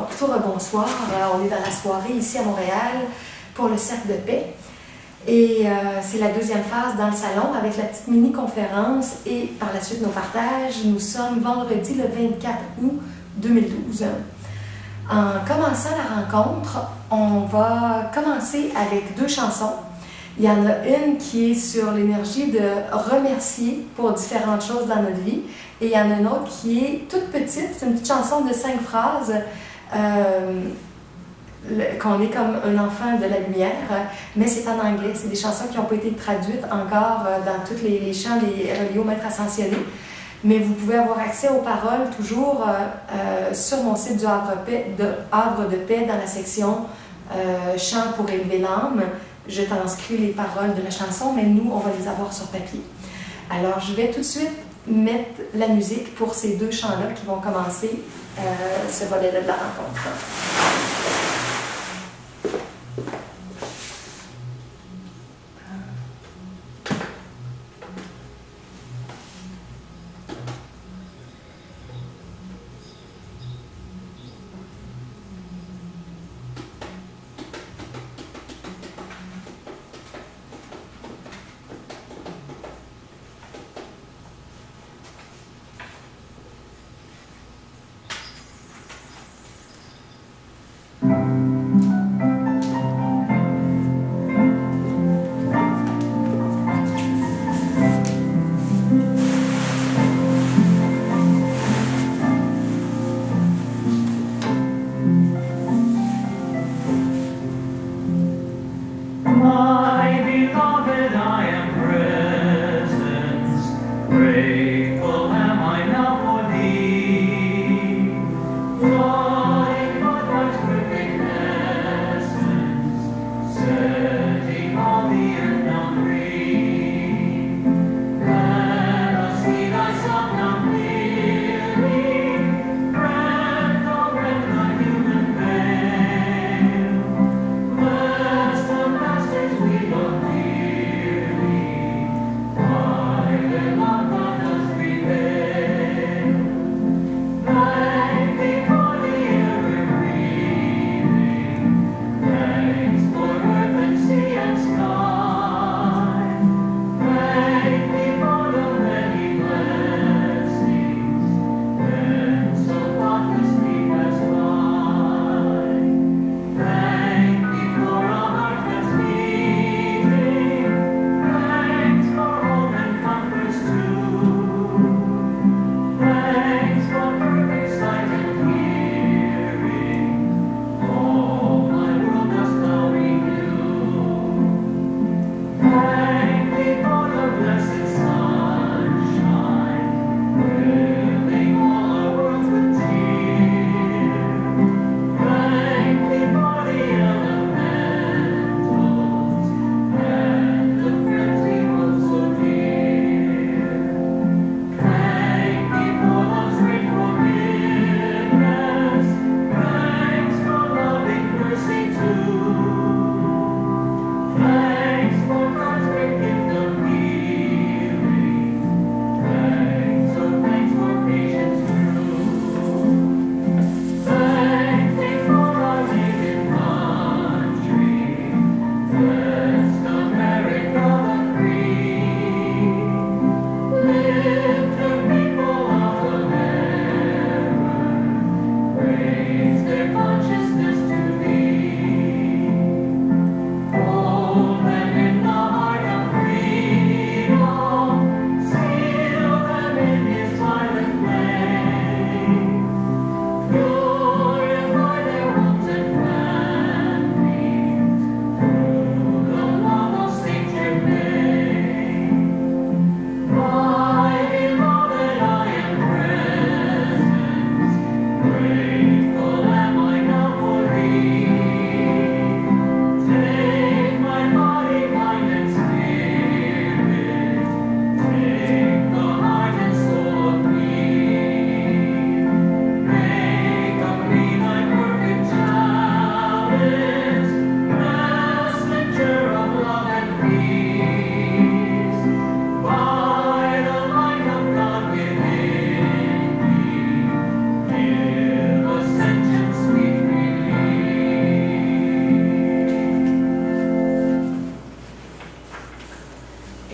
plutôt rebonsoir. On est dans la soirée ici à Montréal pour le Cercle de paix. Et c'est la deuxième phase dans le salon avec la petite mini-conférence et par la suite nos partages. Nous sommes vendredi le 24 août 2012. En commençant la rencontre, on va commencer avec 2 chansons. Il y en a une qui est sur l'énergie de remercier pour différentes choses dans notre vie. Et il y en a une autre qui est toute petite, c'est une petite chanson de 5 phrases, qu'on est comme un enfant de la lumière, mais c'est en anglais. C'est des chansons qui n'ont pas été traduites encore dans tous les chants des reliés aux maîtres ascensionnés. Mais vous pouvez avoir accès aux paroles toujours sur mon site du Havre de Paix dans la section Chants pour élever l'âme. Je transcris les paroles de la chanson, mais nous, on va les avoir sur papier. Alors, je vais tout de suite mettre la musique pour ces 2 chants-là qui vont commencer ce volet-là de la rencontre.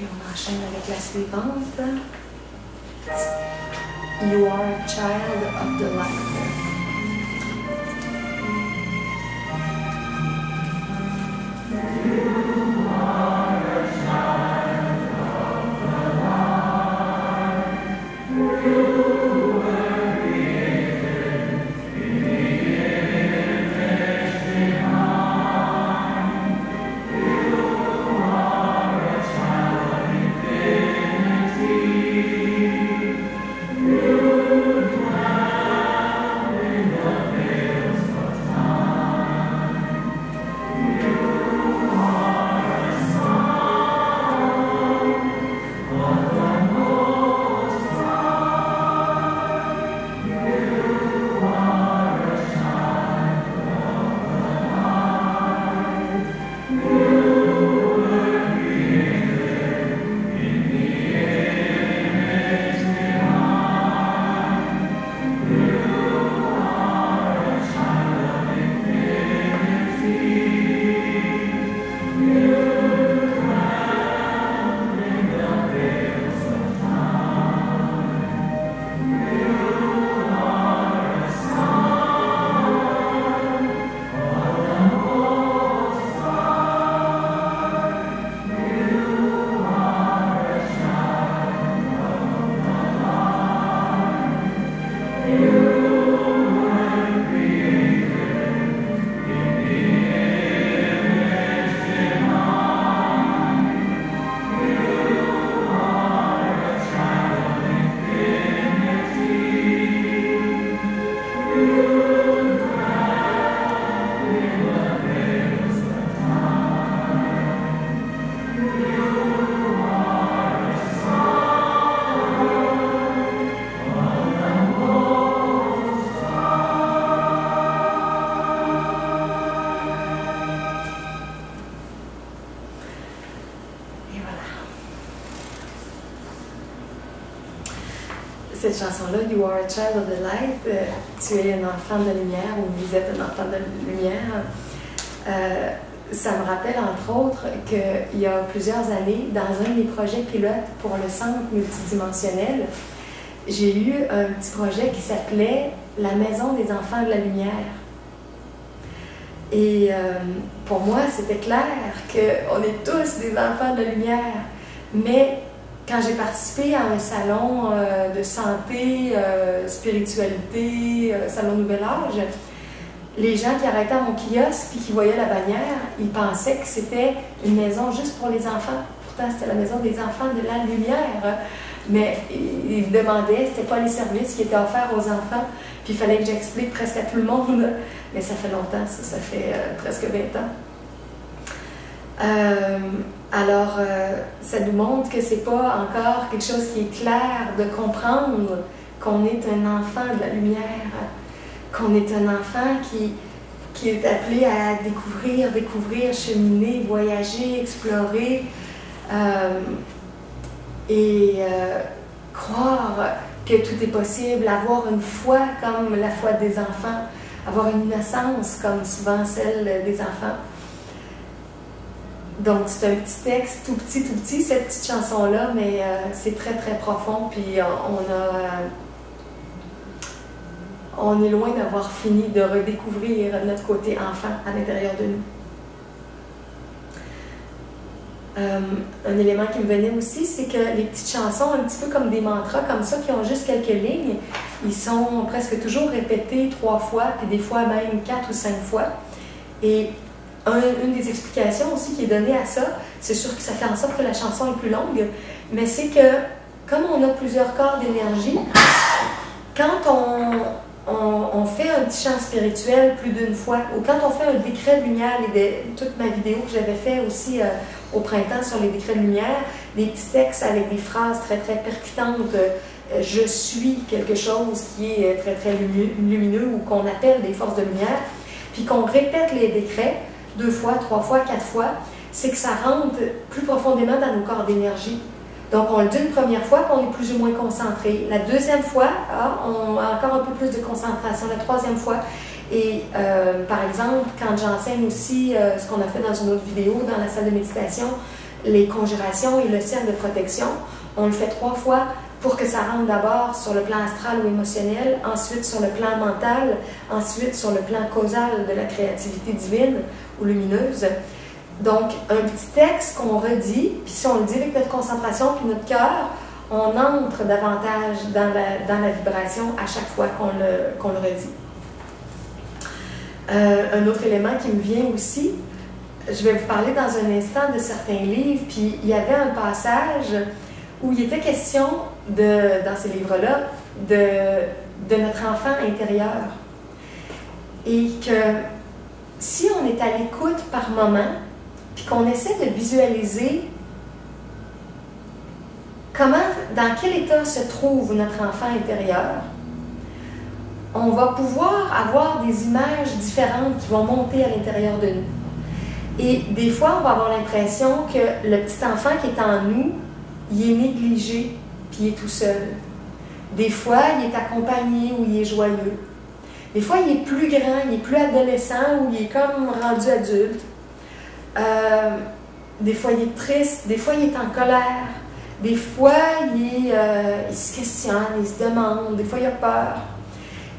Et on enchaîne avec la suivante. You are a child of the light. Cette chanson-là, You Are a Child of the Light, tu es un enfant de lumière ou vous êtes un enfant de lumière, ça me rappelle entre autres qu'il y a plusieurs années, dans un de mes projets pilotes pour le centre multidimensionnel, j'ai eu un petit projet qui s'appelait La Maison des Enfants de la Lumière. Et pour moi, c'était clair qu'on est tous des enfants de la lumière, mais quand j'ai participé à un salon de santé, spiritualité, salon Nouvel Âge, les gens qui arrêtaient à mon kiosque et qui voyaient la bannière, ils pensaient que c'était une maison juste pour les enfants. Pourtant, c'était la maison des enfants de la lumière. Mais ils me demandaient c'était quoi les services qui étaient offerts aux enfants. Puis il fallait que j'explique presque à tout le monde. Mais ça fait longtemps, ça fait presque 20 ans. Alors, ça nous montre que c'est pas encore quelque chose qui est clair de comprendre qu'on est un enfant de la lumière, qu'on est un enfant qui est appelé à découvrir, cheminer, voyager, explorer et croire que tout est possible, avoir une foi comme la foi des enfants, avoir une innocence comme souvent celle des enfants. Donc, c'est un petit texte tout petit, cette petite chanson-là, mais c'est très, très profond, puis on est loin d'avoir fini de redécouvrir notre côté enfant à l'intérieur de nous. Un élément qui me venait aussi, c'est que les petites chansons, un petit peu comme des mantras, comme ça, qui ont juste quelques lignes, ils sont presque toujours répétés 3 fois, puis des fois même 4 ou 5 fois. Et une des explications aussi qui est donnée à ça, c'est sûr que ça fait en sorte que la chanson est plus longue, mais c'est que comme on a plusieurs corps d'énergie, quand on fait un petit chant spirituel plus d'une fois, ou quand on fait un décret de lumière, toute ma vidéo que j'avais fait aussi au printemps sur les décrets de lumière, des petits textes avec des phrases très très percutantes, je suis quelque chose qui est très très lumineux ou qu'on appelle des forces de lumière, puis qu'on répète les décrets 2 fois, 3 fois, 4 fois, c'est que ça rentre plus profondément dans nos corps d'énergie. Donc, on le dit une première fois, puis on est plus ou moins concentré. La deuxième fois, on a encore un peu plus de concentration. La troisième fois, et par exemple, quand j'enseigne aussi ce qu'on a fait dans une autre vidéo, dans la salle de méditation, les conjurations et le cercle de protection. On le fait 3 fois pour que ça rentre d'abord sur le plan astral ou émotionnel, ensuite sur le plan mental, ensuite sur le plan causal de la créativité divine ou lumineuse. Donc, un petit texte qu'on redit, puis si on le dit avec notre concentration puis notre cœur, on entre davantage dans la vibration à chaque fois qu'on le redit. Un autre élément qui me vient aussi, je vais vous parler dans un instant de certains livres, puis il y avait un passage où il était question, dans ces livres-là, de notre enfant intérieur. Et que si on est à l'écoute par moment, puis qu'on essaie de visualiser dans quel état se trouve notre enfant intérieur, on va pouvoir avoir des images différentes qui vont monter à l'intérieur de nous. Et des fois, on va avoir l'impression que le petit enfant qui est en nous, il est négligé, puis il est tout seul. Des fois, il est accompagné ou il est joyeux. Des fois, il est plus grand, il est plus adolescent ou il est comme rendu adulte. Des fois, il est triste, des fois, il est en colère. Des fois, il se questionne, il se demande, des fois, il a peur.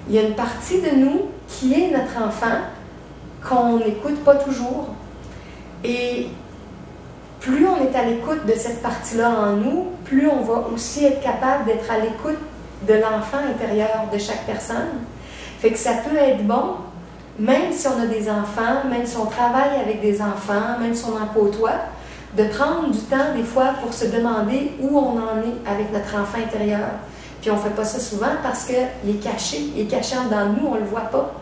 Il y a une partie de nous qui est notre enfant, qu'on n'écoute pas toujours. Et plus on est à l'écoute de cette partie-là en nous, plus on va aussi être capable d'être à l'écoute de l'enfant intérieur de chaque personne. Fait que ça peut être bon, même si on a des enfants, même si on travaille avec des enfants, même si on en côtoie, de prendre du temps des fois pour se demander où on en est avec notre enfant intérieur. Puis on ne fait pas ça souvent parce qu'il est caché. Il est caché en dedans de nous, on ne le voit pas.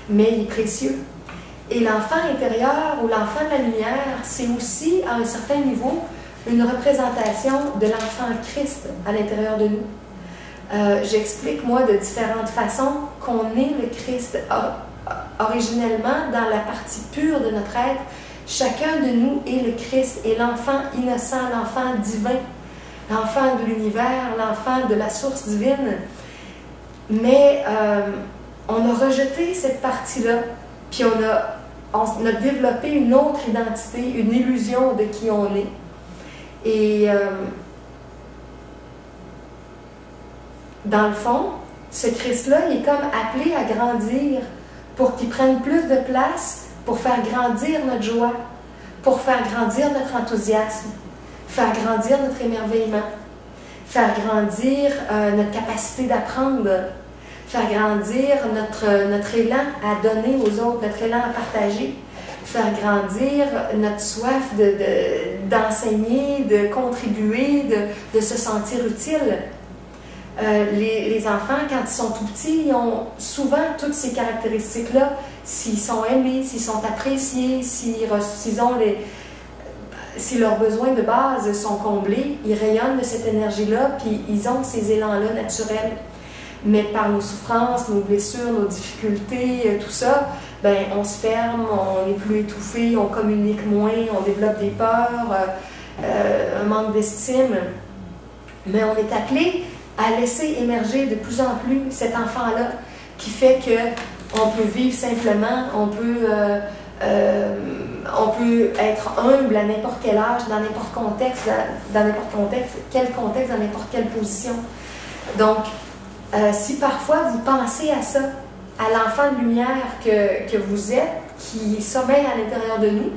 Mais il est précieux. Et l'enfant intérieur ou l'enfant de la lumière, c'est aussi, à un certain niveau, une représentation de l'enfant Christ à l'intérieur de nous. J'explique, moi, de différentes façons qu'on est le Christ. Originellement, dans la partie pure de notre être, chacun de nous est le Christ, et l'enfant innocent, l'enfant divin, l'enfant de l'univers, l'enfant de la source divine. Mais on a rejeté cette partie-là, puis on a développé une autre identité, une illusion de qui on est. Et dans le fond, ce Christ-là, il est comme appelé à grandir pour qu'il prenne plus de place, pour faire grandir notre joie, pour faire grandir notre enthousiasme, faire grandir notre émerveillement, faire grandir notre capacité d'apprendre, faire grandir notre élan à donner aux autres, notre élan à partager, faire grandir notre soif d'enseigner, de contribuer, de se sentir utile. Les enfants, quand ils sont tout petits, ils ont souvent toutes ces caractéristiques-là. S'ils sont aimés, s'ils sont appréciés, si leurs besoins de base sont comblés, ils rayonnent de cette énergie-là, puis ils ont ces élans-là naturels. Mais par nos souffrances, nos blessures, nos difficultés, tout ça, ben, on se ferme, on est plus étouffé, on communique moins, on développe des peurs, un manque d'estime. Mais on est appelé à laisser émerger de plus en plus cet enfant-là qui fait qu'on peut vivre simplement, on peut être humble à n'importe quel âge, dans n'importe quel contexte, dans n'importe quelle position. Donc, si parfois vous pensez à ça, à l'enfant de lumière que vous êtes, qui sommeille à l'intérieur de nous,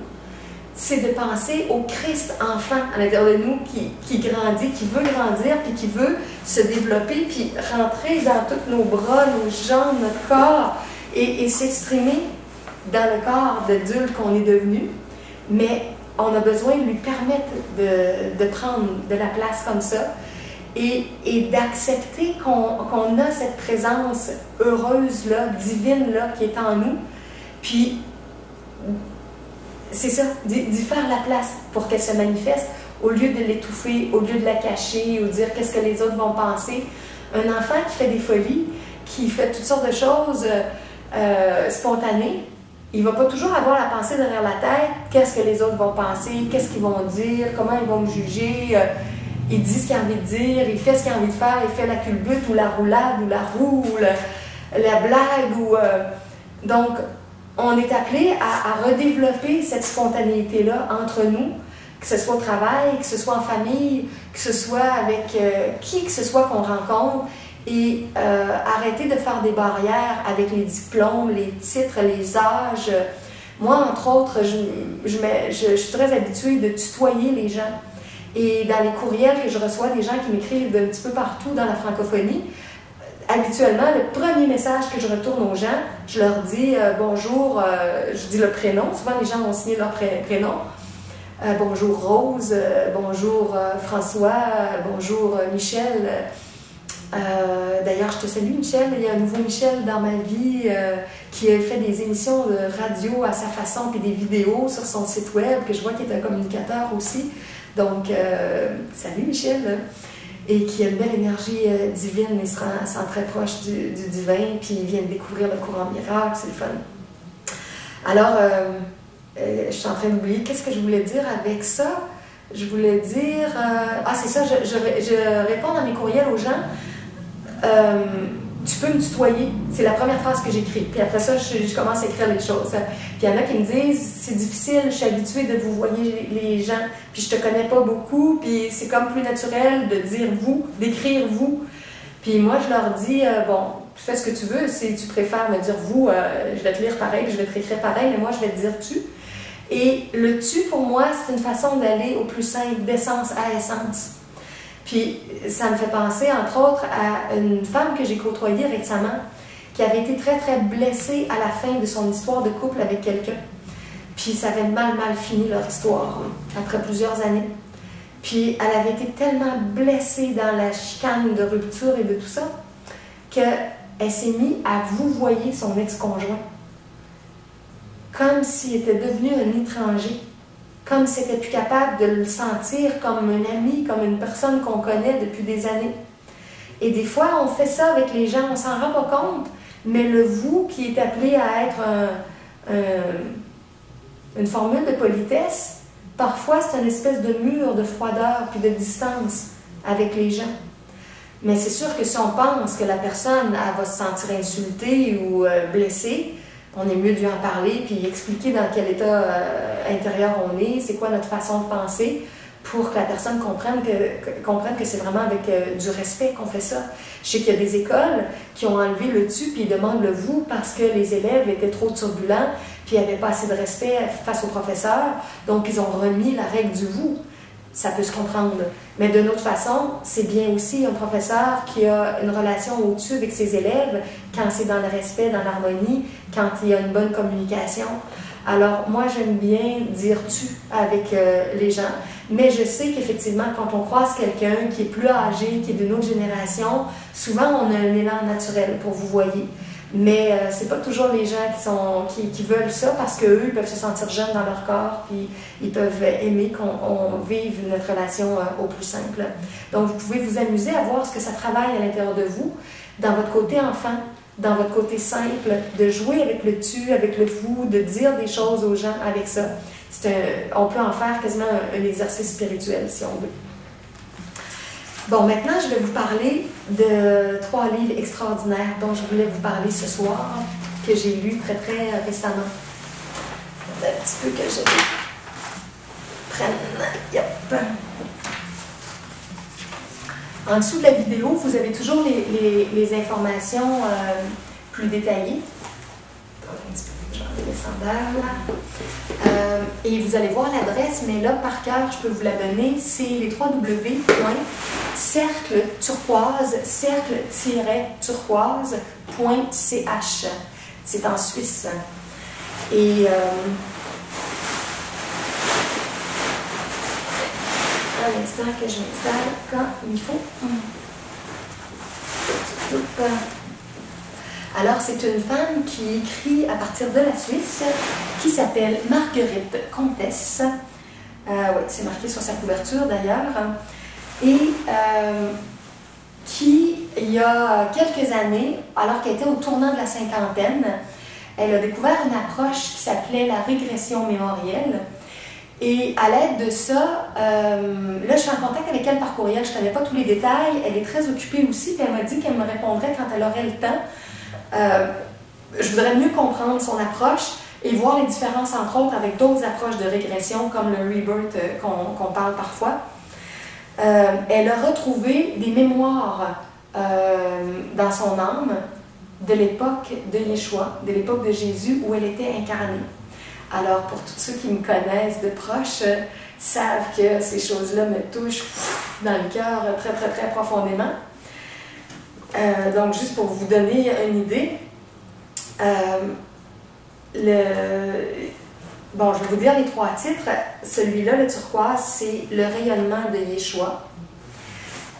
c'est de penser au Christ enfant à l'intérieur de nous qui grandit, qui veut grandir, puis qui veut se développer, puis rentrer dans tous nos bras, nos jambes, notre corps, et s'exprimer dans le corps d'adulte qu'on est devenu. Mais on a besoin de lui permettre de prendre de la place comme ça et d'accepter qu'on a cette présence heureuse-là, divine-là, qui est en nous. Puis, c'est ça, d'y faire la place pour qu'elle se manifeste, au lieu de l'étouffer, au lieu de la cacher, ou dire qu'est-ce que les autres vont penser. Un enfant qui fait des folies, qui fait toutes sortes de choses spontanées, il ne va pas toujours avoir la pensée derrière la tête, qu'est-ce que les autres vont penser, qu'est-ce qu'ils vont dire, comment ils vont me juger. Il dit ce qu'il a envie de dire, il fait ce qu'il a envie de faire, il fait la culbute, ou la roulade, ou la roue, ou la blague. Donc, on est appelé à redévelopper cette spontanéité-là entre nous, que ce soit au travail, que ce soit en famille, que ce soit avec qui que ce soit qu'on rencontre, et arrêter de faire des barrières avec les diplômes, les titres, les âges. Moi, entre autres, je suis très habituée de tutoyer les gens. Et dans les courriels que je reçois, des gens qui m'écrivent d'un petit peu partout dans la francophonie, habituellement, le premier message que je retourne aux gens, je leur dis bonjour, je dis le prénom. Souvent, les gens vont signer leur prénom. Bonjour Rose, bonjour François, bonjour Michel. D'ailleurs, je te salue Michel. Il y a un nouveau Michel dans ma vie qui a fait des émissions de radio à sa façon puis des vidéos sur son site web que je vois qu'il est un communicateur aussi. Donc, salut Michel. Et qui a une belle énergie divine et se sent très proche du divin, puis il vient de découvrir le courant miracle, c'est le fun. Alors, je suis en train d'oublier, qu'est-ce que je voulais dire avec ça? Je voulais dire... c'est ça, je réponds dans mes courriels aux gens, tu peux me tutoyer, c'est la première phrase que j'écris, puis après ça, je commence à écrire les choses. Puis il y en a qui me disent, c'est difficile, je suis habituée de vous voyer les gens, puis je te connais pas beaucoup, puis c'est comme plus naturel de dire vous, d'écrire vous. Puis moi, je leur dis, bon, fais ce que tu veux, si tu préfères me dire vous, je vais te lire pareil, je vais te réécrire pareil, mais moi, je vais te dire tu. Et le tu, pour moi, c'est une façon d'aller au plus simple, d'essence à essence. Puis ça me fait penser, entre autres, à une femme que j'ai côtoyée récemment, qui avait été très, très blessée à la fin de son histoire de couple avec quelqu'un. Puis ça avait mal fini leur histoire, après plusieurs années. Puis elle avait été tellement blessée dans la chicane de rupture et de tout ça, qu'elle s'est mise à vouvoyer son ex-conjoint. Comme s'il était devenu un étranger. Comme si elle n'était plus capable de le sentir comme un ami, comme une personne qu'on connaît depuis des années. Et des fois, on fait ça avec les gens, on s'en rend pas compte, mais le vous qui est appelé à être une formule de politesse, parfois c'est une espèce de mur de froideur puis de distance avec les gens. Mais c'est sûr que si on pense que la personne elle va se sentir insultée ou blessée, on est mieux de lui en parler puis expliquer dans quel état intérieur on est, c'est quoi notre façon de penser, pour que la personne comprenne que c'est vraiment avec du respect qu'on fait ça. Je sais qu'il y a des écoles qui ont enlevé le tu puis ils demandent le vous parce que les élèves étaient trop turbulents puis il n'y avait pas assez de respect face au professeur, donc ils ont remis la règle du vous. Ça peut se comprendre. Mais d'une autre façon, c'est bien aussi un professeur qui a une relation au-dessus avec ses élèves quand c'est dans le respect, dans l'harmonie, quand il y a une bonne communication. Alors, moi, j'aime bien dire tu avec les gens, mais je sais qu'effectivement, quand on croise quelqu'un qui est plus âgé, qui est d'une autre génération, souvent, on a un élan naturel pour vous voyez. Mais c'est pas toujours les gens qui veulent ça parce qu'eux, ils peuvent se sentir jeunes dans leur corps puis ils peuvent aimer qu'on vive notre relation au plus simple. Donc, vous pouvez vous amuser à voir ce que ça travaille à l'intérieur de vous, dans votre côté enfant, dans votre côté simple, de jouer avec le tu, avec le vous, de dire des choses aux gens avec ça. On peut en faire quasiment un exercice spirituel si on veut. Bon, maintenant, je vais vous parler de 3 livres extraordinaires dont je voulais vous parler ce soir, que j'ai lus très, très récemment. Un petit peu que je prenne. Yep. En dessous de la vidéo, vous avez toujours les informations plus détaillées. Un petit peu, je vais enlever les sandales. Et vous allez voir l'adresse, mais là, par cœur, je peux vous la donner. C'est les www.cercle-turquoise.ch. C'est en Suisse. Et à l'instant que je m'installe quand il faut. Alors, c'est une femme qui écrit à partir de la Suisse, qui s'appelle Marguerite Comtesse. Oui, c'est marqué sur sa couverture d'ailleurs. Et qui, il y a quelques années, alors qu'elle était au tournant de la cinquantaine, elle a découvert une approche qui s'appelait la régression mémorielle. Et à l'aide de ça, là, je suis en contact avec elle par courriel, je ne connais pas tous les détails. Elle est très occupée aussi, puis elle m'a dit qu'elle me répondrait quand elle aurait le temps. Je voudrais mieux comprendre son approche, et voir les différences, entre autres, avec d'autres approches de régression, comme le rebirth qu'on parle parfois. Elle a retrouvé des mémoires dans son âme de l'époque de Yeshua, de l'époque de Jésus, où elle était incarnée. Alors, pour tous ceux qui me connaissent de proche, savent que ces choses-là me touchent dans le cœur très, très, très profondément. Donc, juste pour vous donner une idée, bon, je vais vous dire les 3 titres. Celui-là, le turquoise, c'est le rayonnement de Yeshua.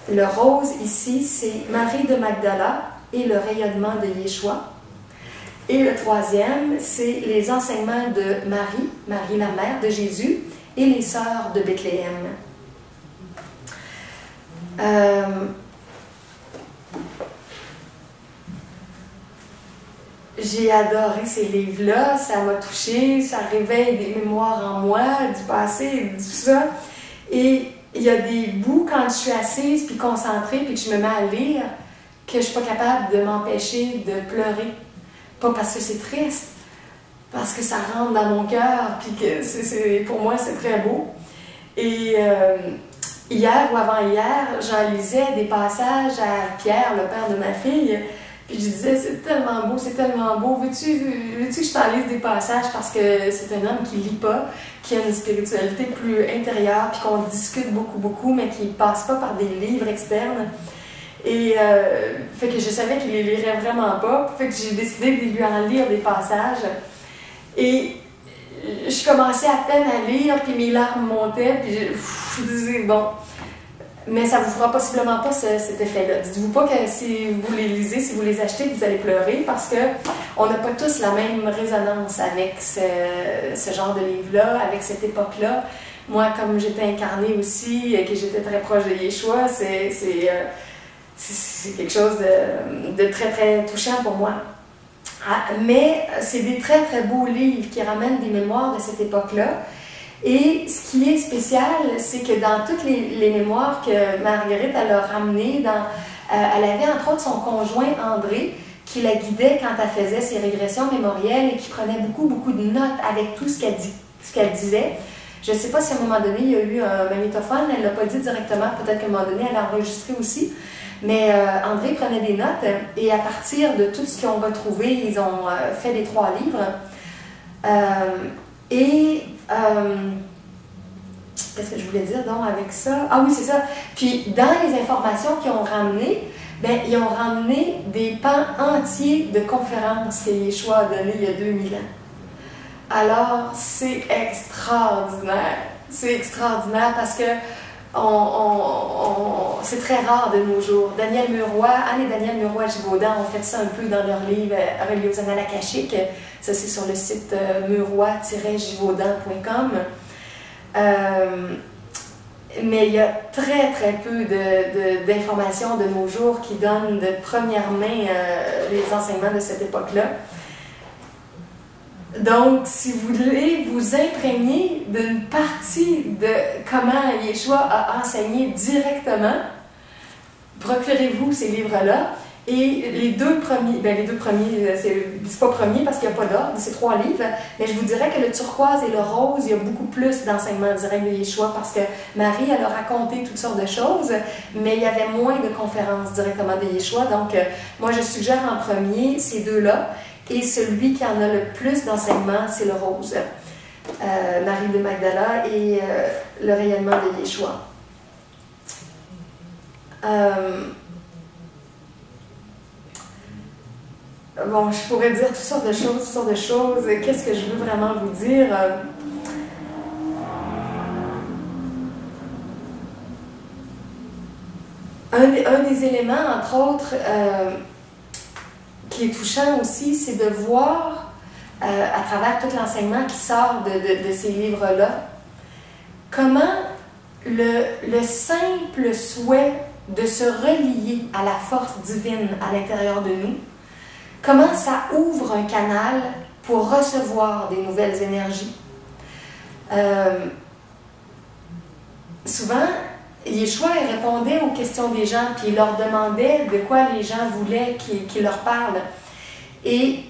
Le rose, ici, c'est Marie de Magdala et le rayonnement de Yeshua. Et le 3e, c'est les enseignements de Marie, Marie la mère de Jésus, et les sœurs de Bethléem. J'ai adoré ces livres-là, ça m'a touchée, ça réveille des mémoires en moi, du passé, tout ça. Et il y a des bouts quand je suis assise, puis concentrée, puis que je me mets à lire, que je ne suis pas capable de m'empêcher de pleurer. Pas parce que c'est triste, parce que ça rentre dans mon cœur, puis que pour moi, c'est très beau. Et hier ou avant-hier, j'en lisais des passages à Pierre, le père de ma fille, puis je disais, c'est tellement beau, c'est tellement beau. Veux-tu que je t'en lise des passages, parce que c'est un homme qui lit pas, qui a une spiritualité plus intérieure, puis qu'on discute beaucoup, beaucoup, mais qui passe pas par des livres externes. Et fait que je savais qu'il les lirait vraiment pas, fait que j'ai décidé de lui en lire des passages. Et je commençais à peine à lire, puis mes larmes montaient, puis je disais, bon, mais ça vous fera possiblement pas cet effet-là. Dites-vous pas que si vous les lisez, si vous les achetez, vous allez pleurer, parce que on n'a pas tous la même résonance avec ce genre de livre-là, avec cette époque-là. Moi, comme j'étais incarnée aussi, et que j'étais très proche de Yeshua, c'est quelque chose de très, très touchant pour moi. Mais c'est des très, très beaux livres qui ramènent des mémoires de cette époque-là. Et ce qui est spécial, c'est que dans toutes les mémoires que Marguerite elle a ramenées, elle avait entre autres son conjoint André, qui la guidait quand elle faisait ses régressions mémorielles et qui prenait beaucoup, beaucoup de notes avec tout ce qu'elle disait. Je ne sais pas si à un moment donné, il y a eu un magnétophone, elle ne l'a pas dit directement, peut-être qu'à un moment donné, elle a enregistré aussi. Mais André prenait des notes et à partir de tout ce qu'ils ont retrouvé, ils ont fait les 3 livres. Qu'est-ce que je voulais dire donc avec ça? Ah oui, c'est ça. Puis dans les informations qu'ils ont ramenées, ben, ils ont ramené des pans entiers de conférences que Yeshua a données il y a 2000 ans. Alors, c'est extraordinaire. C'est extraordinaire parce que c'est très rare de nos jours. Daniel Muroy, Anne et Daniel Muroy-Givaudan ont fait ça un peu dans leur livre Reliés aux Annales akashiques. Ça, c'est sur le site muroy-givaudan.com. Mais il y a très, très peu d'informations de nos jours qui donnent de première main les enseignements de cette époque-là. Donc, si vous voulez vous imprégner d'une partie de comment Yeshua a enseigné directement, procurez-vous ces livres-là. Et les deux premiers, c'est pas premier parce qu'il n'y a pas d'ordre, c'est 3 livres, mais je vous dirais que le turquoise et le rose, il y a beaucoup plus d'enseignements directs de Yeshua parce que Marie, elle a raconté toutes sortes de choses, mais il y avait moins de conférences directement de Yeshua. Donc, moi, je suggère en premier ces 2-là. Et celui qui en a le plus d'enseignements, c'est le rose. Marie de Magdala et le rayonnement de Yeshua. Bon, je pourrais dire toutes sortes de choses. Qu'est-ce que je veux vraiment vous dire? Un des éléments, entre autres, qui est touchant aussi, c'est de voir, à travers tout l'enseignement qui sort de ces livres-là, comment le simple souhait de se relier à la force divine à l'intérieur de nous, comment ça ouvre un canal pour recevoir des nouvelles énergies. Souvent, Yeshua répondait aux questions des gens, puis il leur demandait de quoi les gens voulaient qu'il leur parle. Et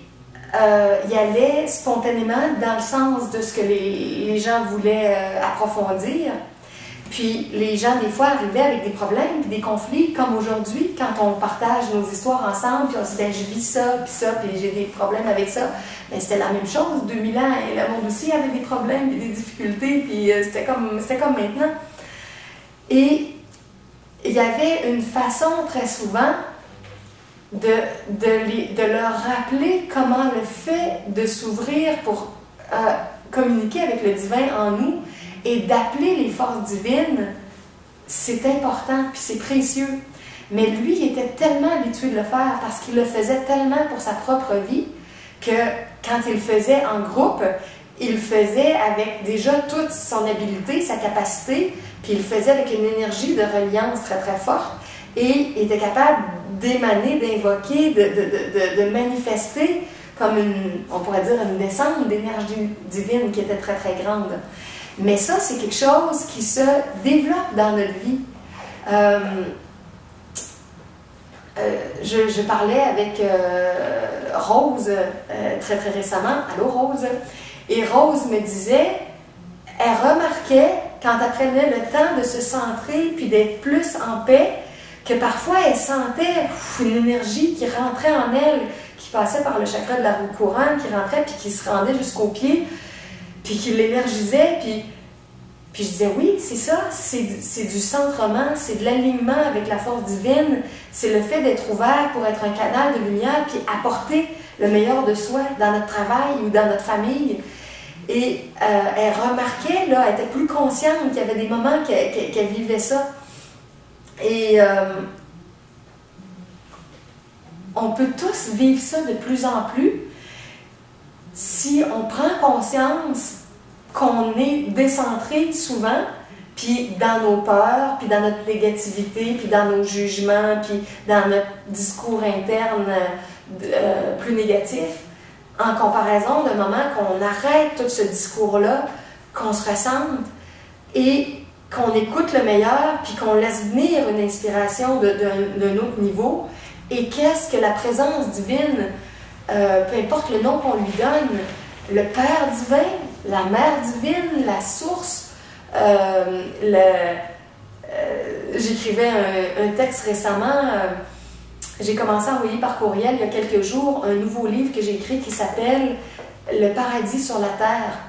il allait spontanément dans le sens de ce que les gens voulaient approfondir. Puis les gens, des fois, arrivaient avec des problèmes puis des conflits, comme aujourd'hui, quand on partage nos histoires ensemble, puis on se dit, ben, je vis ça, puis j'ai des problèmes avec ça. Ben, c'était la même chose, 2000 ans, et le monde aussi avait des problèmes, puis des difficultés, puis c'était comme maintenant. Et il y avait une façon, très souvent, de leur rappeler comment le fait de s'ouvrir pour communiquer avec le divin en nous, et d'appeler les forces divines, c'est important, puis c'est précieux. Mais lui, il était tellement habitué de le faire, parce qu'il le faisait tellement pour sa propre vie, que quand il le faisait en groupe, il le faisait avec déjà toute son habileté, sa capacité, puis il le faisait avec une énergie de reliance très très forte, et il était capable d'émaner, d'invoquer, de manifester comme on pourrait dire, une descente d'énergie divine qui était très très grande. Mais ça, c'est quelque chose qui se développe dans notre vie. Je parlais avec Rose très très récemment. Allô Rose? Et Rose me disait, elle remarquait, quand elle prenait le temps de se centrer puis d'être plus en paix, que parfois elle sentait une énergie qui rentrait en elle, qui passait par le chakra de la roue courante, qui rentrait puis qui se rendait jusqu'aux pieds, puis qui l'énergisait, puis je disais, oui, c'est ça, c'est du centrement, c'est de l'alignement avec la force divine, c'est le fait d'être ouvert pour être un canal de lumière, puis apporter le meilleur de soi dans notre travail ou dans notre famille. Et elle remarquait, là, elle était plus consciente qu'il y avait des moments qu'elle vivait ça. Et on peut tous vivre ça de plus en plus si on prend conscience qu'on est décentré souvent, puis dans nos peurs, puis dans notre négativité, puis dans nos jugements, puis dans notre discours interne plus négatif, en comparaison d'un moment qu'on arrête tout ce discours-là, qu'on se ressente et qu'on écoute le meilleur, puis qu'on laisse venir une inspiration d'un autre niveau. Et qu'est-ce que la présence divine, peu importe le nom qu'on lui donne, le Père divin, la Mère divine, la source, j'écrivais un texte récemment, j'ai commencé à envoyer par courriel il y a quelques jours un nouveau livre que j'ai écrit qui s'appelle « Le paradis sur la terre ».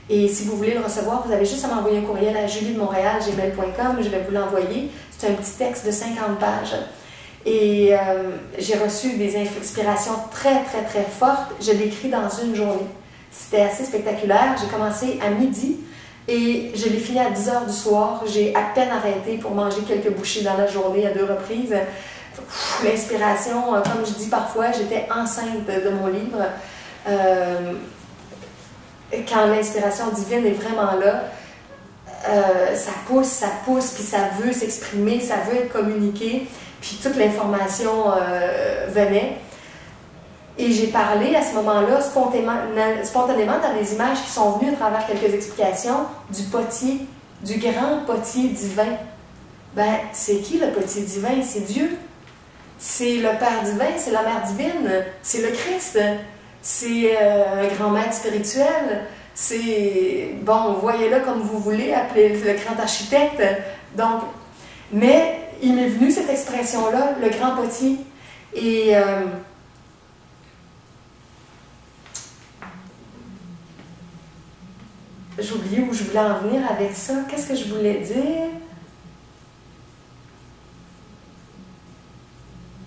Et si vous voulez le recevoir, vous avez juste à m'envoyer un courriel à juliedemontréal@gmail.com, je vais vous l'envoyer. C'est un petit texte de 50 pages. Et j'ai reçu des inspirations très, très, très fortes. Je l'écris dans une journée. C'était assez spectaculaire. J'ai commencé à midi et je l'ai fini à 10 h du soir. J'ai à peine arrêté pour manger quelques bouchées dans la journée à 2 reprises. L'inspiration, comme je dis parfois, j'étais enceinte de mon livre. Quand l'inspiration divine est vraiment là, ça pousse, puis ça veut s'exprimer, ça veut être communiqué, puis toute l'information venait. Et j'ai parlé à ce moment-là, spontanément, dans les images qui sont venues à travers quelques explications, du potier, du grand potier divin. Ben, c'est qui le potier divin? C'est Dieu. C'est le Père divin, c'est la Mère divine, c'est le Christ, c'est un grand maître spirituel, c'est, bon, voyez-le comme vous voulez, appelez le grand architecte. Donc, mais il m'est venu cette expression-là, le grand potier. Et j'ai oublié où je voulais en venir avec ça. Qu'est-ce que je voulais dire?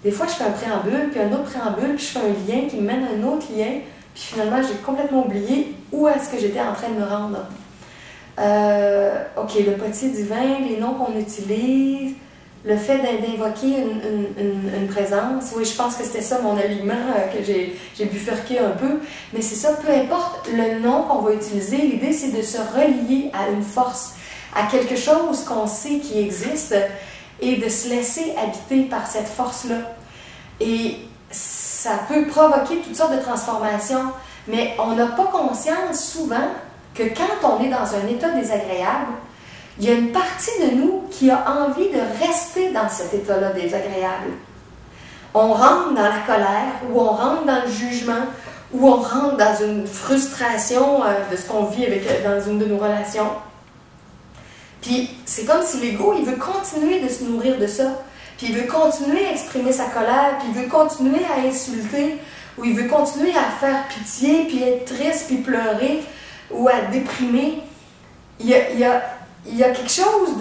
Des fois, je fais un préambule, puis un autre préambule, puis je fais un lien qui me mène à un autre lien, puis finalement, j'ai complètement oublié où est-ce que j'étais en train de me rendre. OK, le potier divin, les noms qu'on utilise, le fait d'invoquer une présence. Oui, je pense que c'était ça mon alignement, que j'ai bifurqué un peu. Mais c'est ça, peu importe le nom qu'on va utiliser, l'idée, c'est de se relier à une force, à quelque chose qu'on sait qui existe, et de se laisser habiter par cette force-là. Et ça peut provoquer toutes sortes de transformations, mais on n'a pas conscience souvent que quand on est dans un état désagréable, il y a une partie de nous qui a envie de rester dans cet état-là désagréable. On rentre dans la colère, ou on rentre dans le jugement, où on rentre dans une frustration de ce qu'on vit dans une de nos relations. Puis c'est comme si l'ego, il veut continuer de se nourrir de ça, puis il veut continuer à exprimer sa colère, puis il veut continuer à insulter, ou il veut continuer à faire pitié, puis être triste, puis pleurer, ou à déprimer. Il y a quelque chose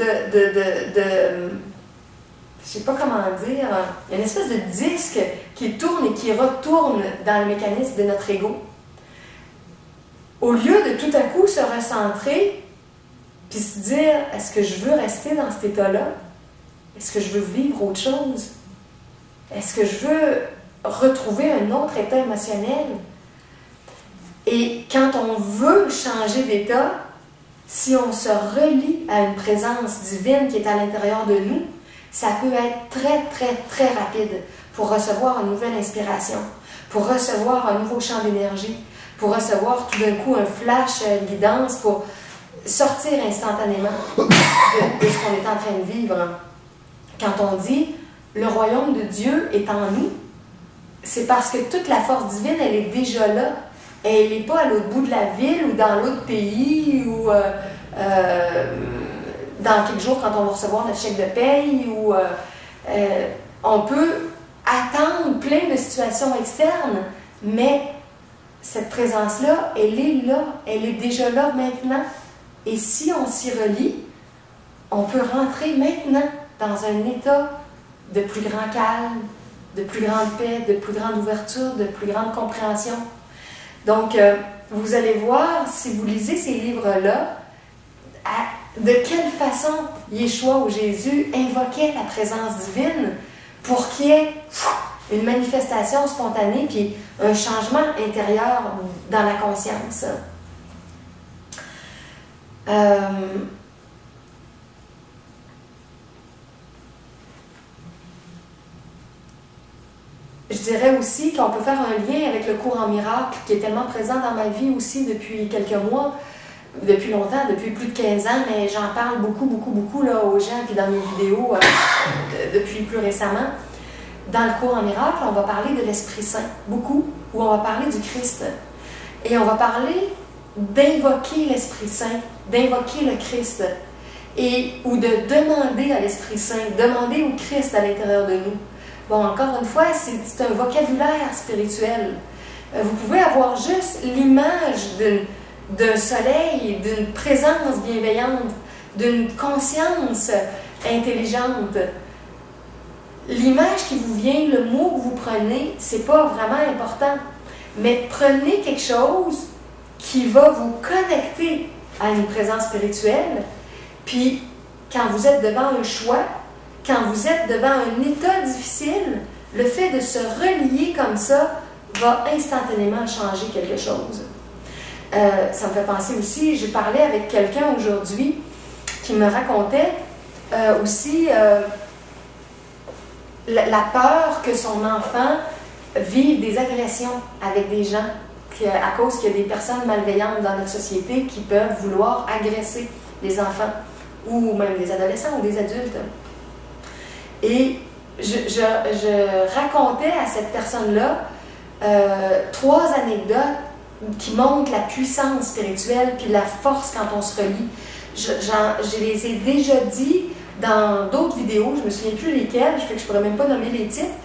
je sais pas comment dire, il y a une espèce de disque qui tourne et qui retourne dans le mécanisme de notre ego. Au lieu de tout à coup se recentrer, puis se dire, est-ce que je veux rester dans cet état-là? Est-ce que je veux vivre autre chose? Est-ce que je veux retrouver un autre état émotionnel? Et quand on veut changer d'état, si on se relie à une présence divine qui est à l'intérieur de nous, ça peut être très, très, très rapide pour recevoir une nouvelle inspiration, pour recevoir un nouveau champ d'énergie, pour recevoir tout d'un coup un flash guidance, pour sortir instantanément de ce qu'on est en train de vivre. Quand on dit « le royaume de Dieu est en nous », c'est parce que toute la force divine, elle est déjà là. Elle n'est pas à l'autre bout de la ville ou dans l'autre pays ou dans quelques jours quand on va recevoir notre chèque de paye ou on peut attendre plein de situations externes, mais cette présence-là, elle est déjà là maintenant. Et si on s'y relie, on peut rentrer maintenant dans un état de plus grand calme, de plus grande paix, de plus grande ouverture, de plus grande compréhension. Donc, vous allez voir, si vous lisez ces livres-là, de quelle façon Yeshua ou Jésus invoquait la présence divine pour qu'il y ait une manifestation spontanée puis un changement intérieur dans la conscience. Je dirais aussi qu'on peut faire un lien avec le cours en miracle qui est tellement présent dans ma vie aussi depuis quelques mois, depuis longtemps, depuis plus de 15 ans, mais j'en parle beaucoup là, aux gens puis dans mes vidéos depuis plus récemment. Dans le cours en miracle, on va parler de l'Esprit Saint, beaucoup, où on va parler du Christ. Et on va parler d'invoquer l'Esprit Saint, d'invoquer le Christ, ou de demander à l'Esprit Saint, demander au Christ à l'intérieur de nous. Bon, encore une fois, c'est un vocabulaire spirituel. Vous pouvez avoir juste l'image d'un soleil, d'une présence bienveillante, d'une conscience intelligente. L'image qui vous vient, le mot que vous prenez, c'est pas vraiment important. Mais prenez quelque chose qui va vous connecter à une présence spirituelle, puis quand vous êtes devant un choix, quand vous êtes devant un état difficile, le fait de se relier comme ça va instantanément changer quelque chose. Ça me fait penser aussi, j'ai parlé avec quelqu'un aujourd'hui qui me racontait aussi la peur que son enfant vive des agressions avec des gens, à cause qu'il y a des personnes malveillantes dans notre société qui peuvent vouloir agresser les enfants, ou même des adolescents ou des adultes. Et je racontais à cette personne-là 3 anecdotes qui montrent la puissance spirituelle puis la force quand on se relie. Je les ai déjà dit dans d'autres vidéos, je ne me souviens plus lesquelles, je ne pourrais même pas nommer les titres,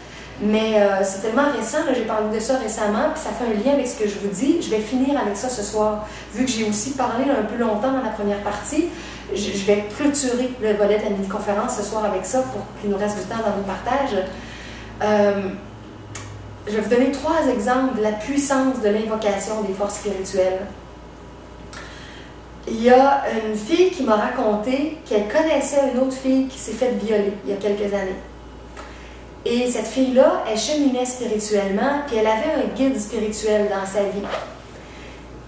mais c'est tellement récent, j'ai parlé de ça récemment, puis ça fait un lien avec ce que je vous dis. Je vais finir avec ça ce soir. Vu que j'ai aussi parlé un peu longtemps dans la première partie, je vais clôturer le volet de la mini-conférence ce soir avec ça pour qu'il nous reste du temps dans nos partages. Je vais vous donner 3 exemples de la puissance de l'invocation des forces spirituelles. Il y a une fille qui m'a raconté qu'elle connaissait une autre fille qui s'est faite violer il y a quelques années. Et cette fille-là, elle cheminait spirituellement, puis elle avait un guide spirituel dans sa vie.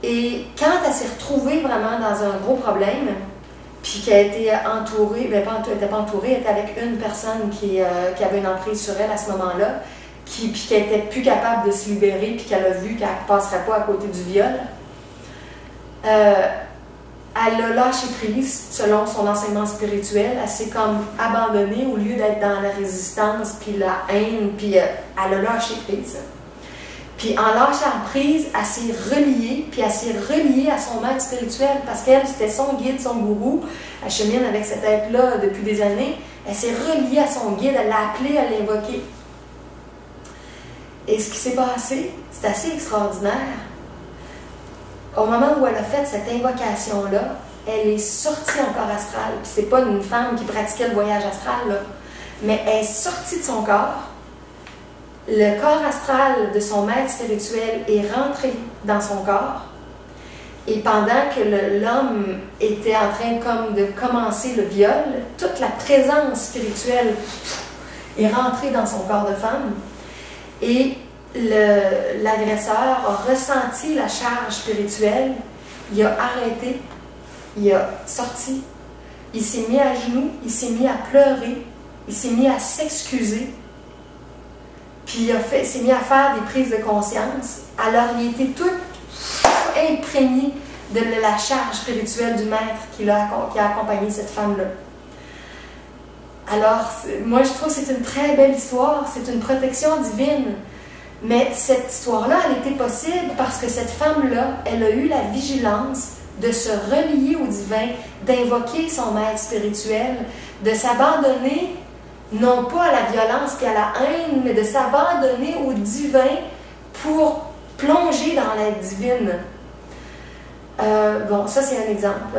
Et quand elle s'est retrouvée vraiment dans un gros problème, puis qu'elle a été entourée, elle n'était pas entourée, elle était avec une personne qui avait une emprise sur elle à ce moment-là, puis qu'elle n'était plus capable de se libérer, puis qu'elle a vu qu'elle ne passerait pas à côté du viol, elle a lâché prise selon son enseignement spirituel. Elle s'est comme abandonnée au lieu d'être dans la résistance, puis la haine, puis elle a lâché prise. Puis en lâchant prise, elle s'est reliée, puis elle s'est reliée à son maître spirituel, parce qu'elle, c'était son guide, son gourou. Elle chemine avec cet être-là depuis des années. Elle s'est reliée à son guide, elle l'a appelé, elle l'a invoqué. Et ce qui s'est passé, c'est assez extraordinaire. Au moment où elle a fait cette invocation-là, elle est sortie en corps astral. Puis c'est pas une femme qui pratiquait le voyage astral, là. Mais elle est sortie de son corps. Le corps astral de son maître spirituel est rentré dans son corps. Et pendant que l'homme était en train comme de commencer le viol, toute la présence spirituelle est rentrée dans son corps de femme. Et l'agresseur a ressenti la charge spirituelle, il a arrêté, il a sorti, il s'est mis à genoux, il s'est mis à pleurer, il s'est mis à s'excuser, puis il s'est mis à faire des prises de conscience. Alors il était tout imprégné de la charge spirituelle du maître qui a accompagné cette femme-là. Alors, moi je trouve que c'est une très belle histoire, c'est une protection divine. Mais cette histoire-là, elle était possible parce que cette femme-là, elle a eu la vigilance de se relier au divin, d'invoquer son maître spirituel, de s'abandonner, non pas à la violence et à la haine, mais de s'abandonner au divin pour plonger dans l'aide divine. Bon, ça c'est un exemple.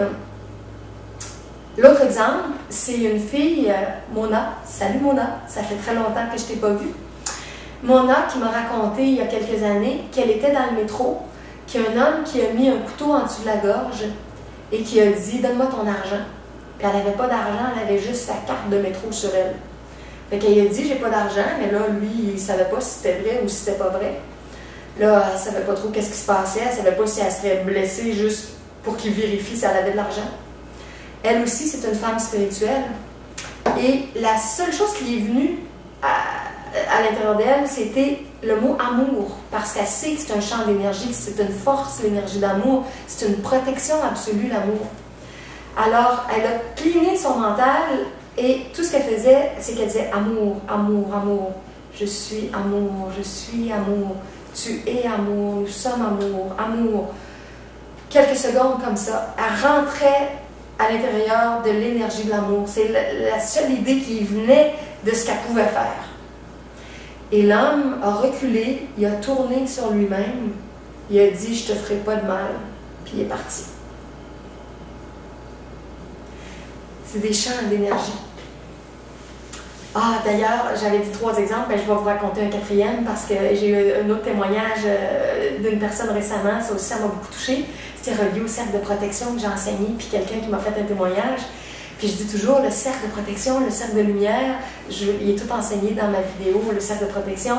L'autre exemple, c'est une fille, Mona. Salut Mona, ça fait très longtemps que je ne t'ai pas vue. Mona qui m'a raconté il y a quelques années qu'elle était dans le métro, qu'il y a un homme qui a mis un couteau en dessous de la gorge et qui a dit « Donne-moi ton argent ». Puis elle n'avait pas d'argent, elle avait juste sa carte de métro sur elle. Fait qu'elle a dit « J'ai pas d'argent », mais là, lui, il ne savait pas si c'était vrai ou si c'était pas vrai. Là, elle ne savait pas trop qu'est-ce qui se passait, elle ne savait pas si elle serait blessée juste pour qu'il vérifie si elle avait de l'argent. Elle aussi, c'est une femme spirituelle. Et la seule chose qui est venue à l'intérieur d'elle, c'était le mot amour, parce qu'elle sait que c'est un champ d'énergie, que c'est une force, l'énergie d'amour, c'est une protection absolue, l'amour. Alors, elle a cliné son mental et tout ce qu'elle faisait, c'est qu'elle disait amour, amour, amour. Je suis amour, je suis amour, tu es amour, nous sommes amour, amour. Quelques secondes comme ça, elle rentrait à l'intérieur de l'énergie de l'amour. C'est la seule idée qui venait de ce qu'elle pouvait faire. Et l'homme a reculé, il a tourné sur lui-même, il a dit « Je te ferai pas de mal », puis il est parti. C'est des champs d'énergie. Ah, d'ailleurs, j'avais dit 3 exemples, mais je vais vous raconter un 4e parce que j'ai eu un autre témoignage d'une personne récemment, ça aussi, ça m'a beaucoup touchée. C'était relié au cercle de protection que j'ai enseigné, puis quelqu'un qui m'a fait un témoignage. Puis je dis toujours, le cercle de protection, le cercle de lumière, il est tout enseigné dans ma vidéo, le cercle de protection,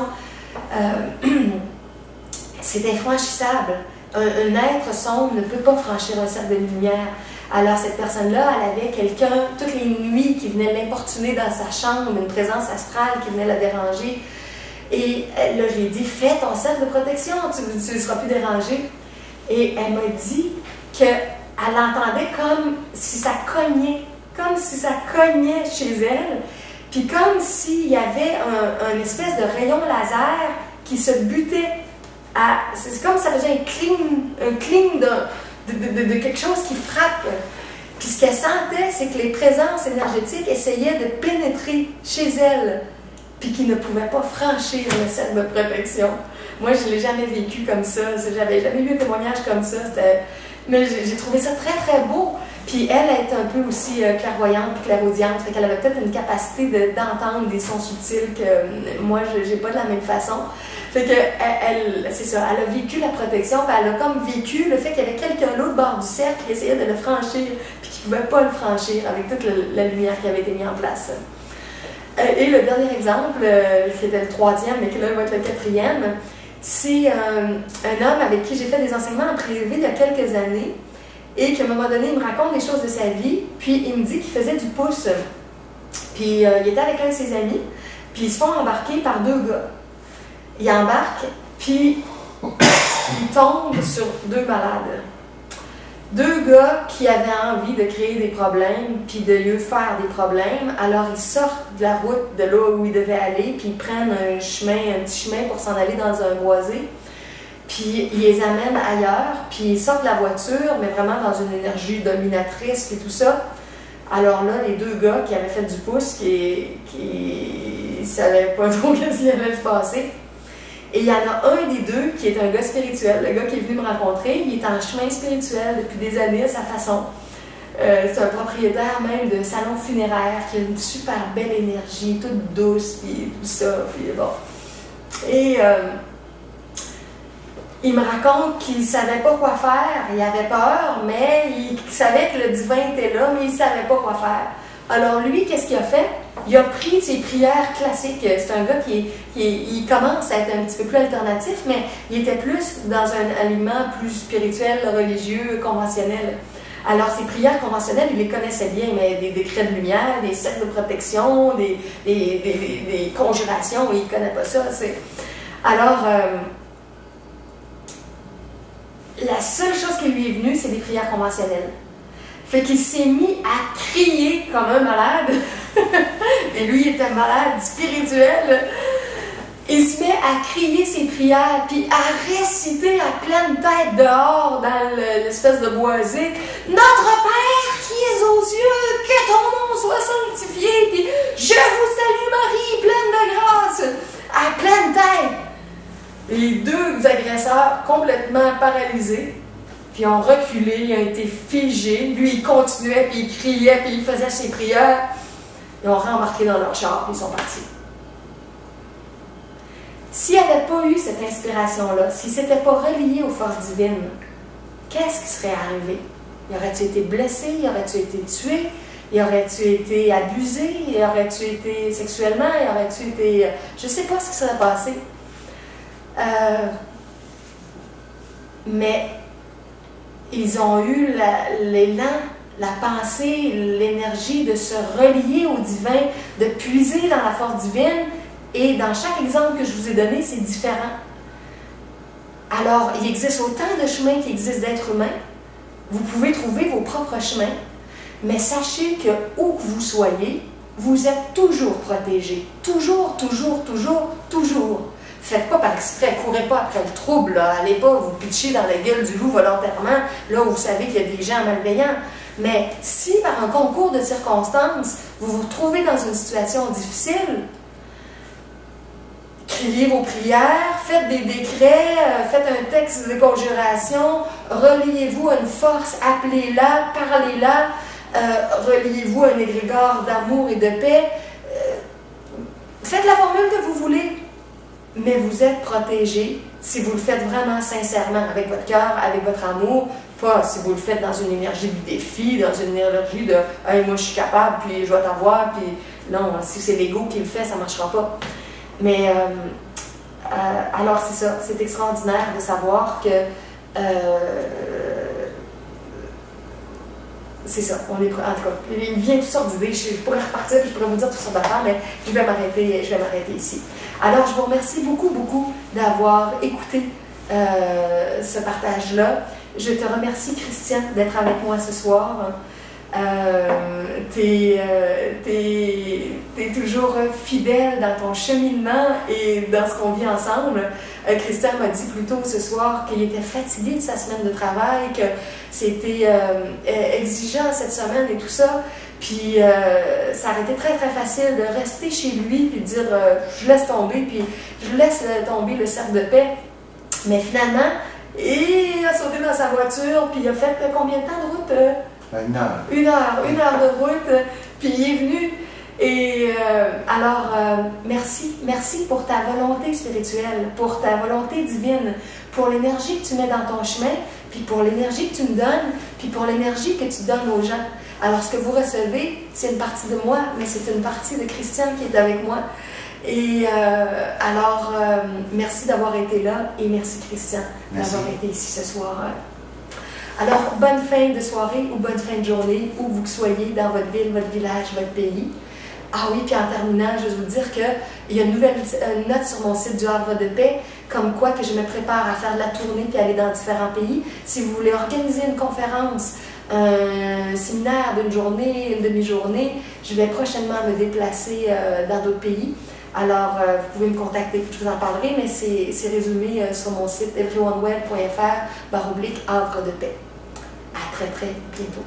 c'est infranchissable. Un être sombre ne peut pas franchir un cercle de lumière. Alors cette personne-là, elle avait quelqu'un, toutes les nuits, qui venait l'importuner dans sa chambre, une présence astrale qui venait la déranger. Et là, je lui ai dit, fais ton cercle de protection, tu ne seras plus dérangé. Et elle m'a dit qu'elle entendait comme si ça cognait chez elle, puis comme s'il y avait un espèce de rayon laser qui se butait à... C'est comme si ça faisait un cling de quelque chose qui frappe. Puis ce qu'elle sentait, c'est que les présences énergétiques essayaient de pénétrer chez elle, puis qu'ils ne pouvaient pas franchir le cercle de protection. Moi, je ne l'ai jamais vécu comme ça. J'avais jamais eu un témoignage comme ça. Mais j'ai trouvé ça très, très beau. Puis elle est un peu aussi clairvoyante, clairaudiente. Fait qu'elle avait peut-être une capacité d'entendre des sons subtils que moi, je n'ai pas de la même façon. Fait que c'est ça, elle a vécu la protection, puis elle a comme vécu le fait qu'il y avait quelqu'un à l'autre bord du cercle qui essayait de le franchir, puis qui ne pouvait pas le franchir avec toute la lumière qui avait été mise en place. Et le dernier exemple, qui était le 3e, mais qui là va être le 4e, c'est un homme avec qui j'ai fait des enseignements en privé il y a quelques années, et qu'à un moment donné, il me raconte des choses de sa vie, puis il me dit qu'il faisait du pouce. Puis il était avec un de ses amis, puis ils se font embarquer par 2 gars. Il embarque, puis il tombe sur 2 malades. 2 gars qui avaient envie de créer des problèmes, puis de lui faire des problèmes. Alors ils sortent de la route de là où ils devaient aller, puis ils prennent un petit chemin pour s'en aller dans un boisé. Puis ils les amènent ailleurs, puis ils sortent de la voiture, mais vraiment dans une énergie dominatrice et tout ça. Alors là, les deux gars qui avaient fait du pouce, qui ne savaient pas trop qu'est-ce qui allait se passer. Et il y en a un des deux qui est un gars spirituel, le gars qui est venu me rencontrer, il est en chemin spirituel depuis des années à sa façon. C'est un propriétaire même de salon funéraire qui a une super belle énergie, toute douce, puis tout ça, puis bon. Et il me raconte qu'il ne savait pas quoi faire, il avait peur, mais il savait que le divin était là, mais il ne savait pas quoi faire. Alors lui, qu'est-ce qu'il a fait? Il a pris ses prières classiques. C'est un gars il commence à être un petit peu plus alternatif, mais il était plus dans un aliment plus spirituel, religieux, conventionnel. Alors, ces prières conventionnelles, il les connaissait bien, mais des décrets de lumière, des cercles de protection, des conjurations, il ne connaît pas ça. Alors, la seule chose qui lui est venue, c'est des prières conventionnelles. Fait qu'il s'est mis à crier comme un malade. Et lui, il était malade spirituel. Il se met à crier ses prières, puis à réciter à pleine tête dehors, dans l'espèce de boisé, « Notre Père qui es aux cieux, que ton nom soit sanctifié, puis je vous salue Marie, pleine de grâce! » À pleine tête. Les deux agresseurs, complètement paralysés, puis ont reculé, ils ont été figés. Lui, il continuait, puis il criait, puis il faisait ses prières. Ils ont rembarqué dans leur char, puis ils sont partis. S'il n'avait pas eu cette inspiration-là, s'il ne s'était pas relié aux forces divines, qu'est-ce qui serait arrivé? Y aurait-tu été blessé? Y aurait-tu été tué? Y aurait-tu été abusé? Y aurait-tu été sexuellement? Y aurait-tu été... Je ne sais pas ce qui serait passé. Mais ils ont eu l'élan, la pensée, l'énergie de se relier au divin, de puiser dans la force divine. Et dans chaque exemple que je vous ai donné, c'est différent. Alors, il existe autant de chemins qu'il existe d'êtres humains. Vous pouvez trouver vos propres chemins, mais sachez que où que vous soyez, vous êtes toujours protégé. Toujours, toujours, toujours, toujours. Faites pas par exprès, courez pas après le trouble, là. Allez pas vous pitcher dans la gueule du loup volontairement, là où vous savez qu'il y a des gens malveillants. Mais si par un concours de circonstances, vous vous retrouvez dans une situation difficile, criez vos prières, faites des décrets, faites un texte de conjuration, reliez-vous à une force, appelez-la, parlez-la, reliez-vous à un égrégore d'amour et de paix. Faites la formule que vous voulez, mais vous êtes protégé si vous le faites vraiment sincèrement, avec votre cœur, avec votre amour, pas si vous le faites dans une énergie de défi, dans une énergie de « hey, moi je suis capable, puis je vais t'avoir », puis non, si c'est l'ego qui le fait, ça ne marchera pas. Mais alors c'est ça, c'est extraordinaire de savoir que c'est ça, on est en tout cas, il vient toutes sortes d'idées, je pourrais repartir, je pourrais vous dire toutes sortes d'affaires, mais je vais m'arrêter ici. Alors je vous remercie beaucoup, beaucoup d'avoir écouté ce partage-là. Je te remercie, Christian, d'être avec moi ce soir. T'es toujours fidèle dans ton cheminement et dans ce qu'on vit ensemble. Christian m'a dit plus tôt ce soir qu'il était fatigué de sa semaine de travail, que c'était exigeant cette semaine et tout ça. Puis ça aurait été très très facile de rester chez lui puis de dire je laisse tomber, puis je laisse tomber le cercle de paix. Mais finalement, il a sauté dans sa voiture, puis il a fait combien de temps de route? Une heure de route, puis il est venu. Et alors, merci pour ta volonté spirituelle, pour ta volonté divine, pour l'énergie que tu mets dans ton chemin, puis pour l'énergie que tu me donnes, puis pour l'énergie que tu donnes aux gens. Alors, ce que vous recevez, c'est une partie de moi, mais c'est une partie de Christian qui est avec moi. Et alors, merci d'avoir été là, et merci Christian d'avoir été ici ce soir. Alors, bonne fin de soirée ou bonne fin de journée, où vous soyez, dans votre ville, votre village, votre pays. Ah oui, puis en terminant, je veux vous dire qu'il y a une nouvelle note sur mon site du Havre de Paix, comme quoi que je me prépare à faire de la tournée puis aller dans différents pays. Si vous voulez organiser une conférence, un séminaire d'une journée, une demi-journée, je vais prochainement me déplacer dans d'autres pays. Alors, vous pouvez me contacter, je vous en parlerai, mais c'est résumé sur mon site everyoneWell.fr/havre de paix. À très, très bientôt.